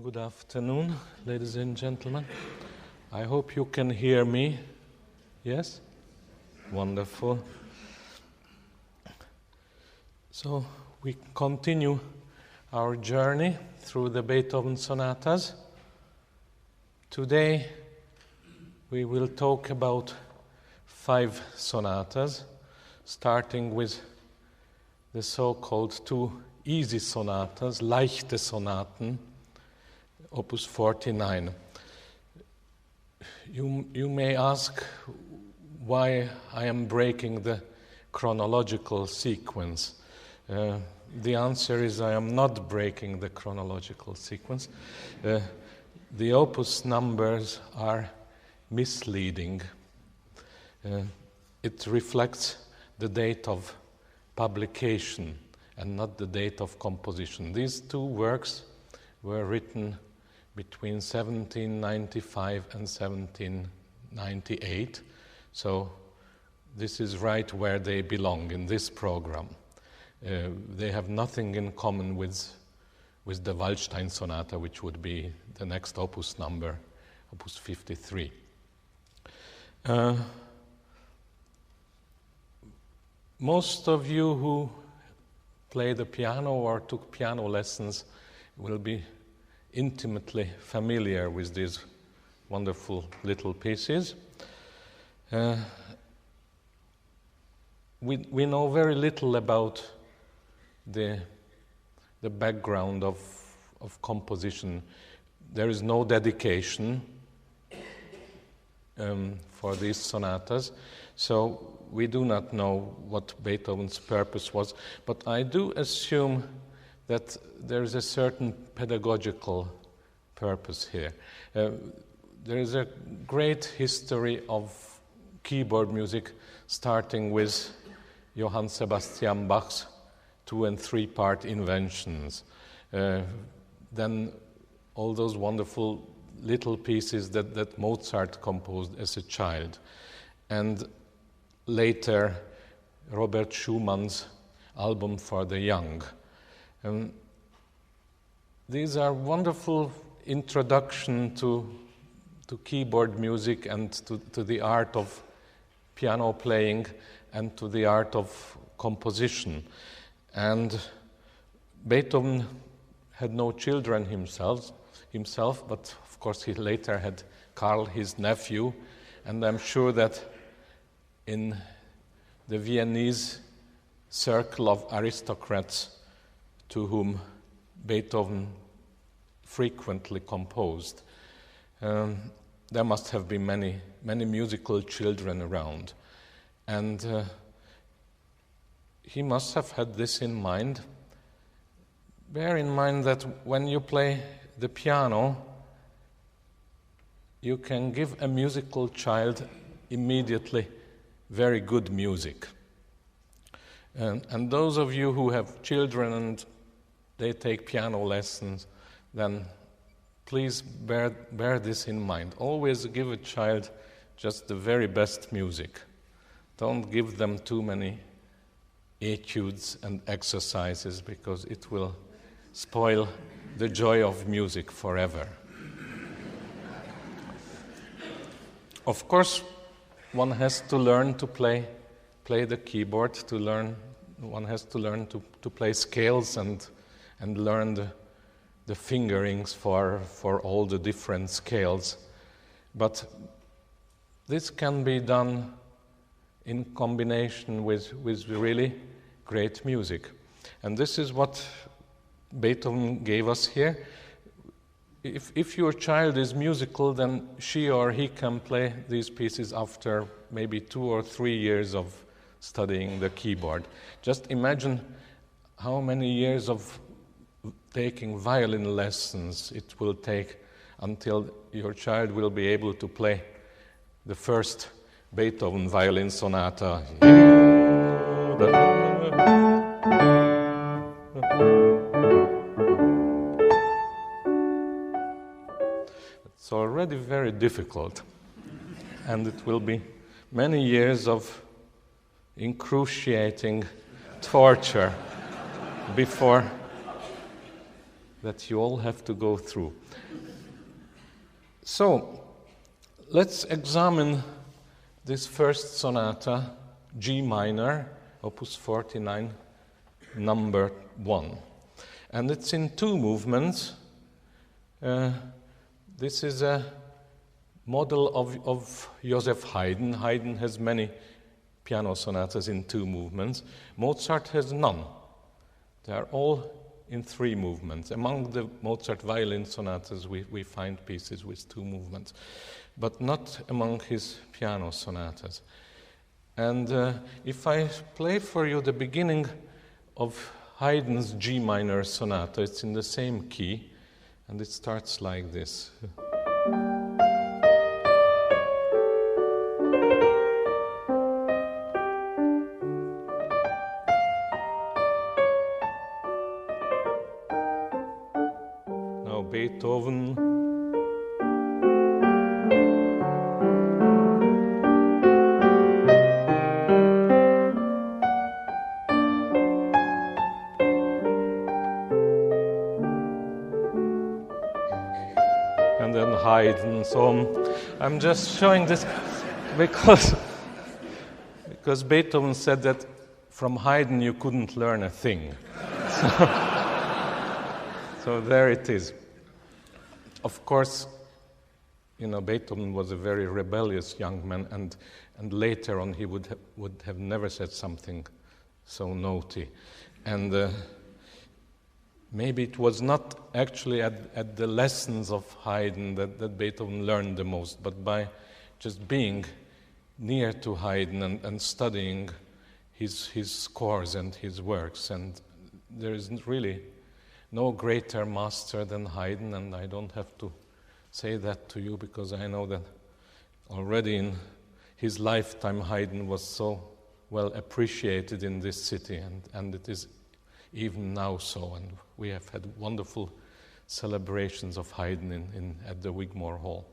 Good afternoon, ladies and gentlemen. I hope you can hear me. Yes? Wonderful. So we continue our journey through the Beethoven sonatas. Today we will talk about 5 sonatas, starting with the so-called 2 easy sonatas, Leichte Sonaten, Opus 49. You may ask why I am breaking the chronological sequence. The answer is I am not breaking the chronological sequence. The opus numbers are misleading. It reflects the date of publication and not the date of composition. These 2 works were written between 1795 and 1798, so this is right where they belong in this program. They have nothing in common with the Waldstein Sonata, which would be the next opus number, opus 53. Most of you who play the piano or took piano lessons will be intimately familiar with these wonderful little pieces. We know very little about the background of composition. There is no dedication for these sonatas, so we do not know what Beethoven's purpose was, but I do assume that there is a certain pedagogical purpose here. There is a great history of keyboard music, starting with Johann Sebastian Bach's 2- and 3-part inventions. Then all those wonderful little pieces that Mozart composed as a child. And later, Robert Schumann's album for the young. These are wonderful introduction to keyboard music and to the art of piano playing and to the art of composition. And Beethoven had no children himself, but of course he later had Karl, his nephew, and I'm sure that in the Viennese circle of aristocrats to whom Beethoven frequently composed, there must have been many musical children around. And he must have had this in mind. Bear in mind that when you play the piano, you can give a musical child immediately very good music. And those of you who have children and they take piano lessons, then please bear this in mind. Always give a child just the very best music. Don't give them too many etudes and exercises, because it will spoil the joy of music forever. Of course, one has to learn to play the keyboard, one has to learn to play scales and learn the fingerings for all the different scales. But this can be done in combination with really great music. And this is what Beethoven gave us here. If your child is musical, then she or he can play these pieces after maybe 2 or 3 years of studying the keyboard. Just imagine how many years of taking violin lessons it will take until your child will be able to play the first Beethoven violin sonata. It's already very difficult, and it will be many years of excruciating torture before that you all have to go through. So, let's examine this first sonata, G minor, Opus 49, number 1. And it's in 2 movements. This is a model of Joseph Haydn. Haydn has many piano sonatas in 2 movements. Mozart has none. They are all in 3 movements. Among the Mozart violin sonatas, we find pieces with 2 movements, but not among his piano sonatas. And if I play for you the beginning of Haydn's G minor sonata, it's in the same key, and it starts like this. Now Beethoven. And then Haydn. So I'm just showing this because Beethoven said that from Haydn you couldn't learn a thing. So there it is. Of course, Beethoven was a very rebellious young man, and later on he would have never said something so naughty. And maybe it was not actually at the lessons of Haydn that Beethoven learned the most, but by just being near to Haydn and studying his scores and his works. And there is really no greater master than Haydn, and I don't have to say that to you because I know that already in his lifetime Haydn was so well appreciated in this city, and it is even now so, and we have had wonderful celebrations of Haydn at the Wigmore Hall.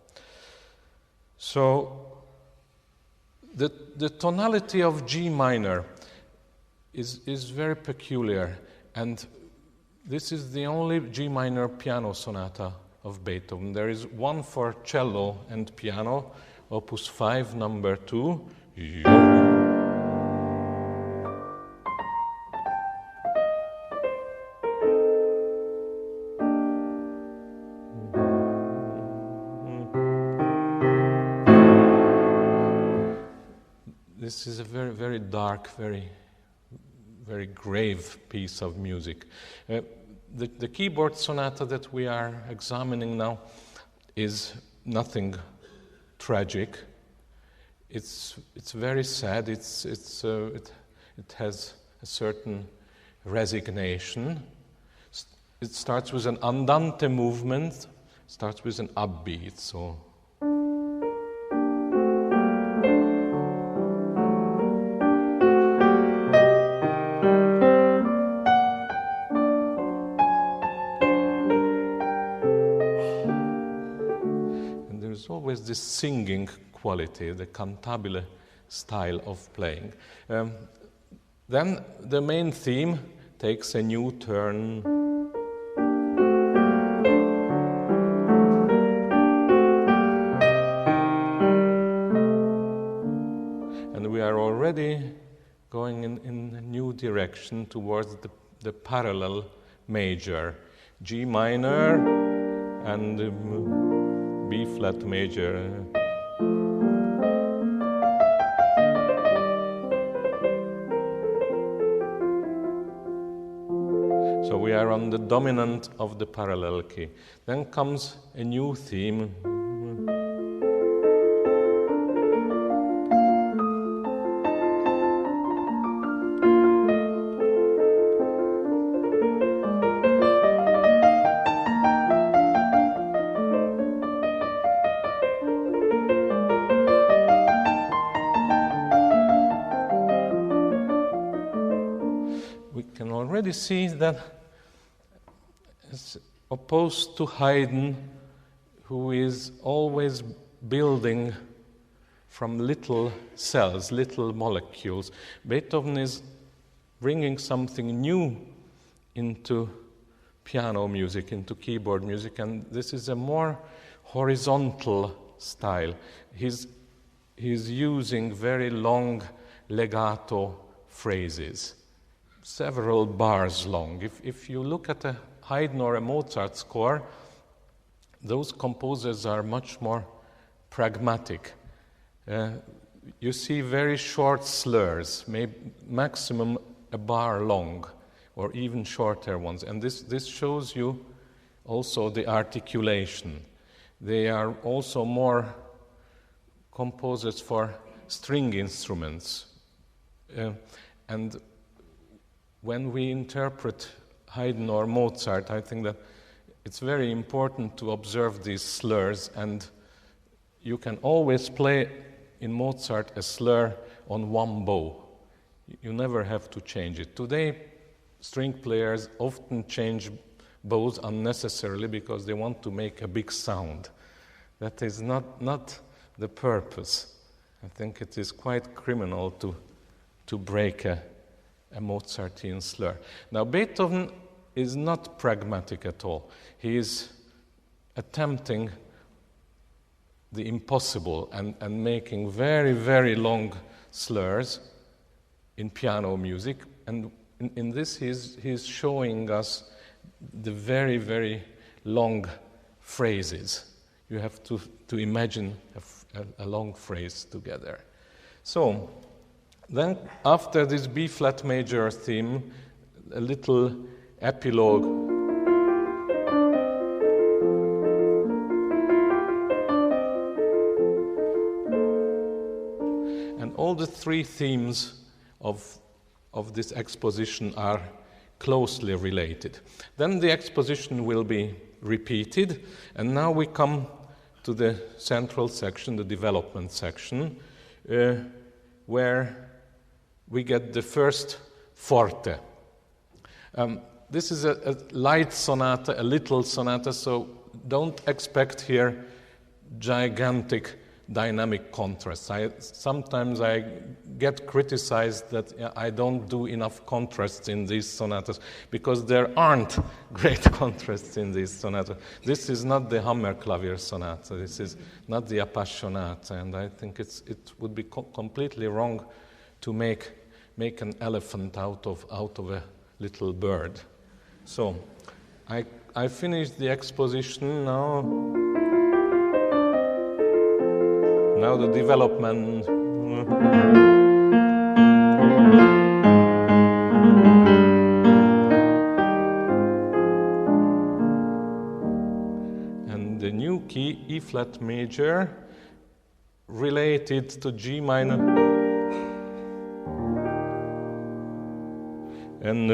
So the tonality of G minor is very peculiar, and this is the only G minor piano sonata of Beethoven. There is one for cello and piano, Opus 5, number 2. This is a very, very dark, very, very grave piece of music. The keyboard sonata that we are examining now is nothing tragic. It's very sad. It has a certain resignation. It starts with an andante movement. Starts with an upbeat. So. Always this singing quality, the cantabile style of playing. Then the main theme takes a new turn. And we are already going in a new direction towards the parallel major, G minor and B flat major. So we are on the dominant of the parallel key. Then comes a new theme. See that as opposed to Haydn, who is always building from little cells, little molecules, Beethoven is bringing something new into piano music, into keyboard music, and this is a more horizontal style. He's using very long legato phrases, several bars long. If you look at a Haydn or a Mozart score, those composers are much more pragmatic. You see very short slurs, maybe maximum a bar long, or even shorter ones. And this shows you also the articulation. They are also more composers for string instruments. And when we interpret Haydn or Mozart, I think that it's very important to observe these slurs, and you can always play in Mozart a slur on one bow. You never have to change it. Today, string players often change bows unnecessarily because they want to make a big sound. That is not the purpose. I think it is quite criminal to break a Mozartian slur. Now, Beethoven is not pragmatic at all. He is attempting the impossible and making very, very long slurs in piano music. And in this, he's showing us the very, very long phrases. You have to imagine a long phrase together. So, then after this B-flat major theme, a little epilogue. And all the three themes of this exposition are closely related. Then the exposition will be repeated, and now we come to the central section, the development section, where we get the first forte. This is a light sonata, a little sonata, so don't expect here gigantic dynamic contrasts. Sometimes I get criticized that I don't do enough contrasts in these sonatas because there aren't great contrasts in these sonatas. This is not the Hammerklavier sonata. This is not the Appassionata, and I think it would be completely wrong to make an elephant out of a little bird. So I finished the exposition now. Now the development. And the new key, E flat major, related to G minor. And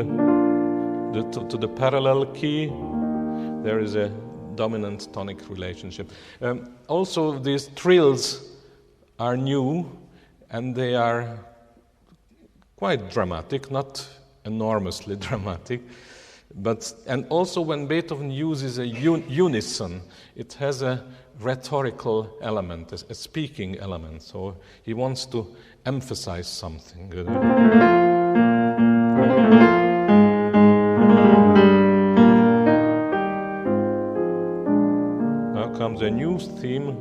to the parallel key, there is a dominant tonic relationship. Also, these trills are new, and they are quite dramatic, not enormously dramatic. And also when Beethoven uses a unison, it has a rhetorical element, a speaking element. So he wants to emphasize something. Now comes a new theme.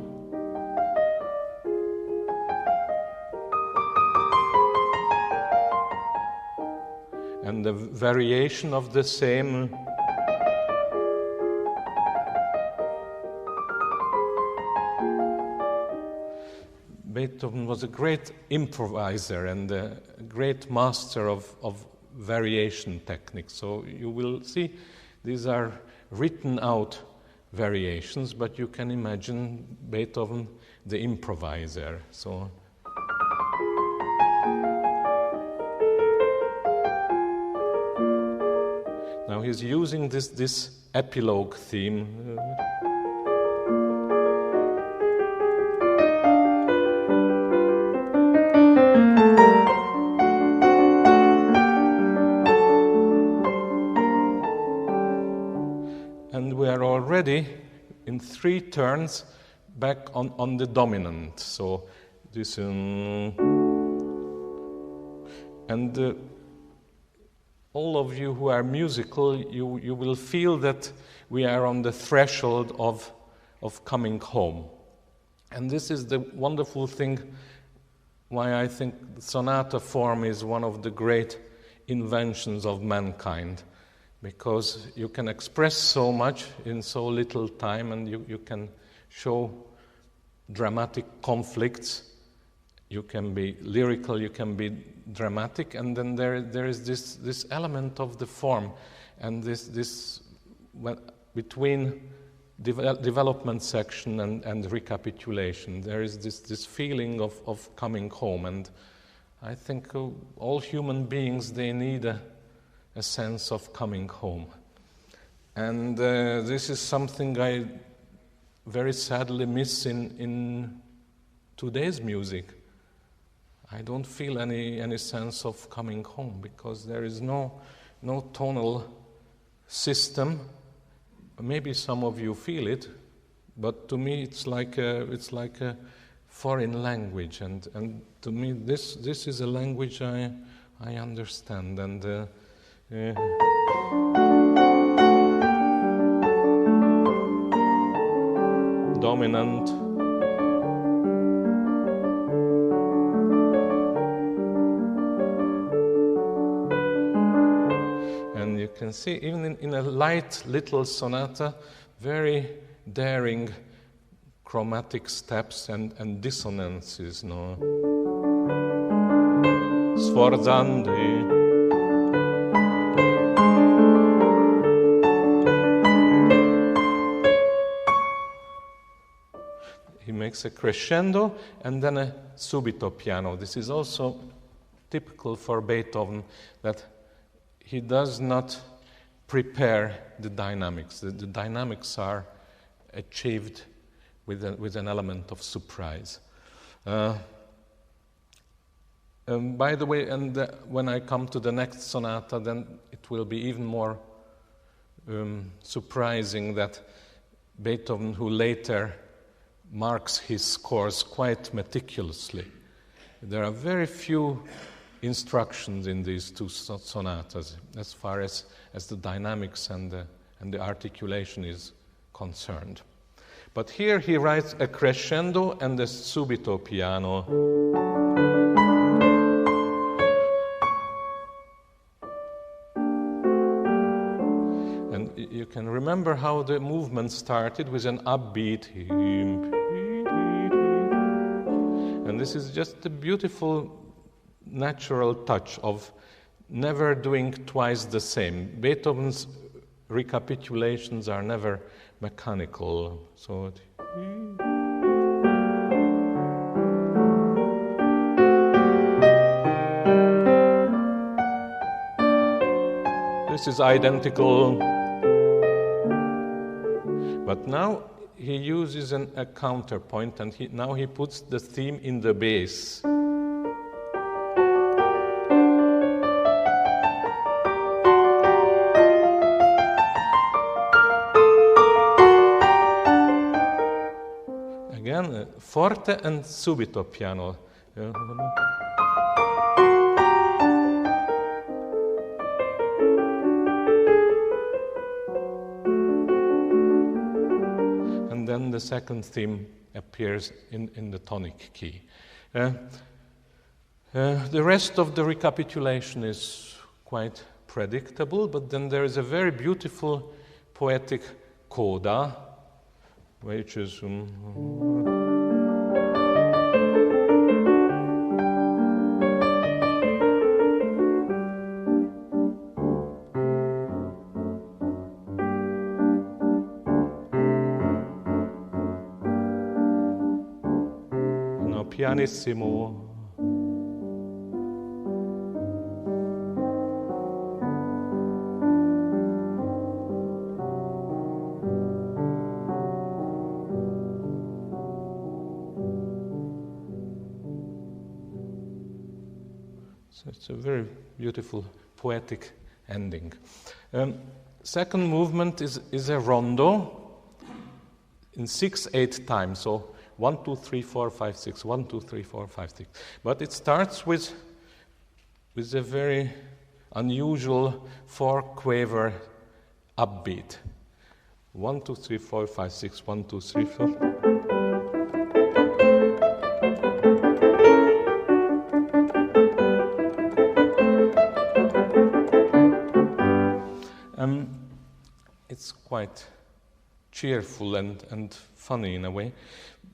And the variation of the same. Beethoven was a great improviser and a great master of variation techniques. So you will see these are written out variations, but you can imagine Beethoven the improviser. So now he's using this epilogue theme. And we are already in 3 turns back on the dominant. So this and all of you who are musical, you will feel that we are on the threshold of coming home. And this is the wonderful thing why I think the sonata form is one of the great inventions of mankind, because you can express so much in so little time, and you can show dramatic conflicts. You can be lyrical, you can be dramatic, and then there is this element of the form, and this between development section and recapitulation, there is this feeling of coming home. And I think all human beings, they need a sense of coming home. And this is something I very sadly miss in today's music. I don't feel any sense of coming home, because there is no tonal system. Maybe some of you feel it, but to me it's like a foreign language, and to me this is a language I understand, and dominant, and you can see even in a light little sonata, very daring chromatic steps and dissonances, no? Sforzandi. He makes a crescendo and then a subito piano. This is also typical for Beethoven, that he does not prepare the dynamics. The dynamics are achieved with an element of surprise. By the way, when I come to the next sonata, then it will be even more surprising that Beethoven, who later marks his scores quite meticulously, there are very few instructions in these two sonatas as far as the dynamics and the articulation is concerned. But here he writes a crescendo and a subito piano. And you can remember how the movement started with an upbeat. And this is just a beautiful natural touch of never doing twice the same. Beethoven's recapitulations are never mechanical. So this is identical. But now he uses a counterpoint, and now he puts the theme in the bass. Again, forte and subito piano. And then the second theme appears in the tonic key. The rest of the recapitulation is quite predictable, but then there is a very beautiful poetic coda, which is no pianissimo. So it's a very beautiful poetic ending. Second movement is a rondo in 6/8 time. So 1, 2, 3, 4, 5, 6. 1, 2, 3, 4, 5, 6. But it starts with a very unusual 4-quaver upbeat. 1, 2, 3, 4, 5, 6, 1, 2, 3, 4. It's quite cheerful and funny in a way.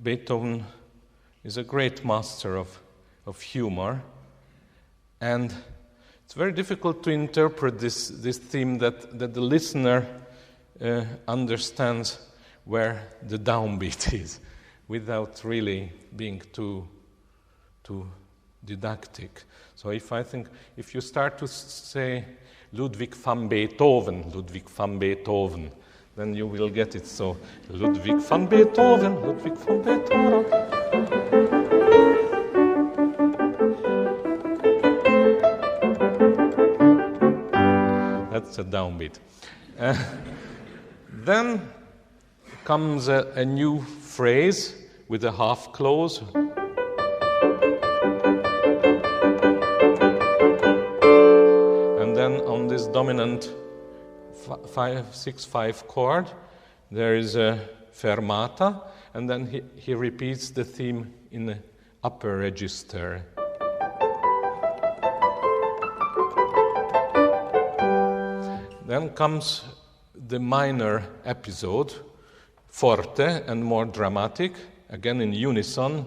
Beethoven is a great master of humor, and it's very difficult to interpret this theme that the listener understands where the downbeat is, without really being too didactic. So if you start to say Ludwig van Beethoven, then you will get it. So Ludwig van Beethoven. That's a downbeat. Then comes a new phrase with a half close. And then on this dominant 5-6-5 chord, there is a fermata, and then he repeats the theme in the upper register. Then comes the minor episode, forte and more dramatic, again in unison.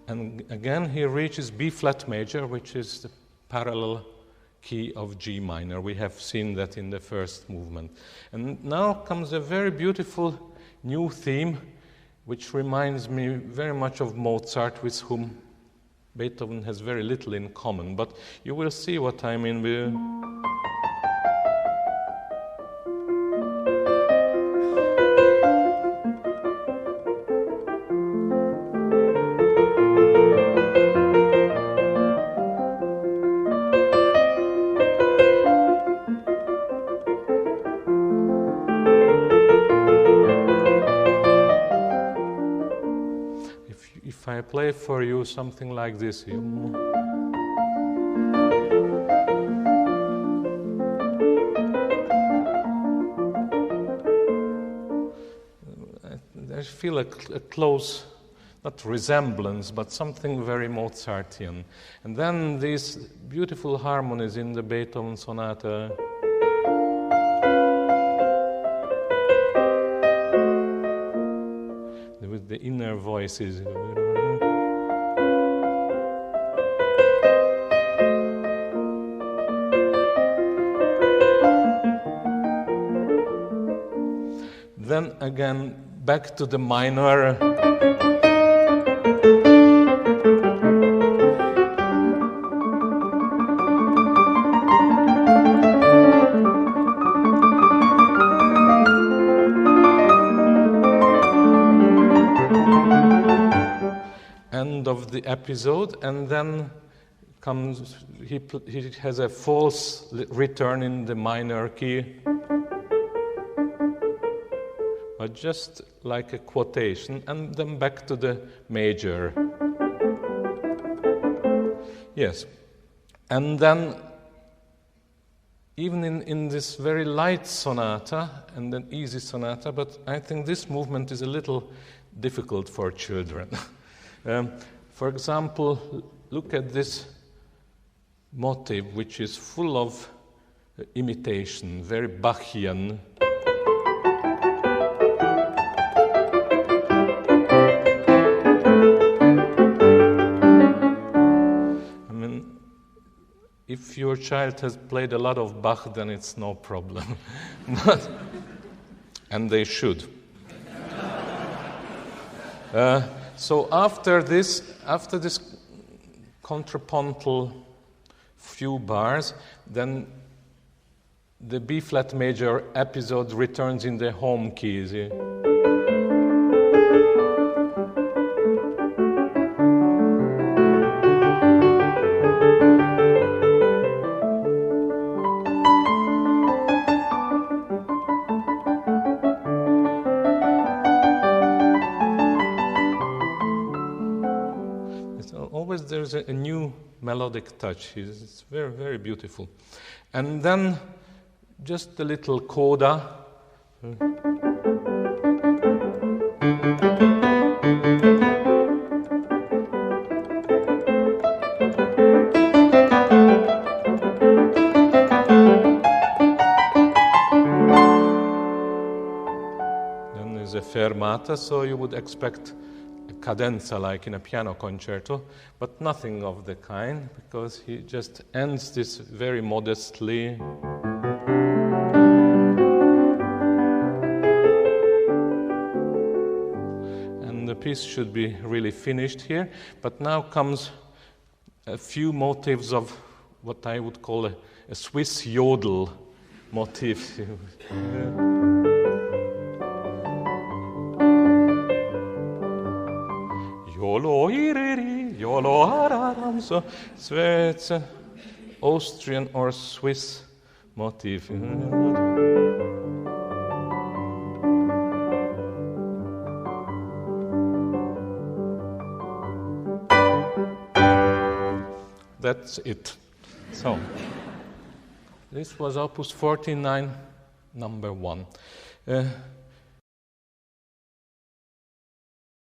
And again he reaches B flat major, which is the parallel key of G minor. We have seen that in the first movement. And now comes a very beautiful new theme, which reminds me very much of Mozart, with whom Beethoven has very little in common. But you will see what I mean. If I play for you something like this, I feel a close, not resemblance, but something very Mozartian. And then these beautiful harmonies in the Beethoven Sonata. With the inner voices. Then again, back to the minor. End of the episode, and then comes he has a false return in the minor key. But just like a quotation, and then back to the major. Yes. And then, even in this very light sonata, and an easy sonata, but I think this movement is a little difficult for children. For example, look at this motif, which is full of imitation, very Bachian. If your child has played a lot of Bach, then it's no problem. And they should. So after this contrapuntal few bars, then the B flat major episode returns in the home keys. there's a new melodic touch. It's very, very beautiful. And then just a little coda. Then there's a fermata, so you would expect a cadenza like in a piano concerto, but nothing of the kind, because he just ends this very modestly. And the piece should be really finished here, but now comes a few motifs of what I would call a Swiss Yodel motif. So it's an Austrian or Swiss motif. That's it. So, this was Opus 49, number 1.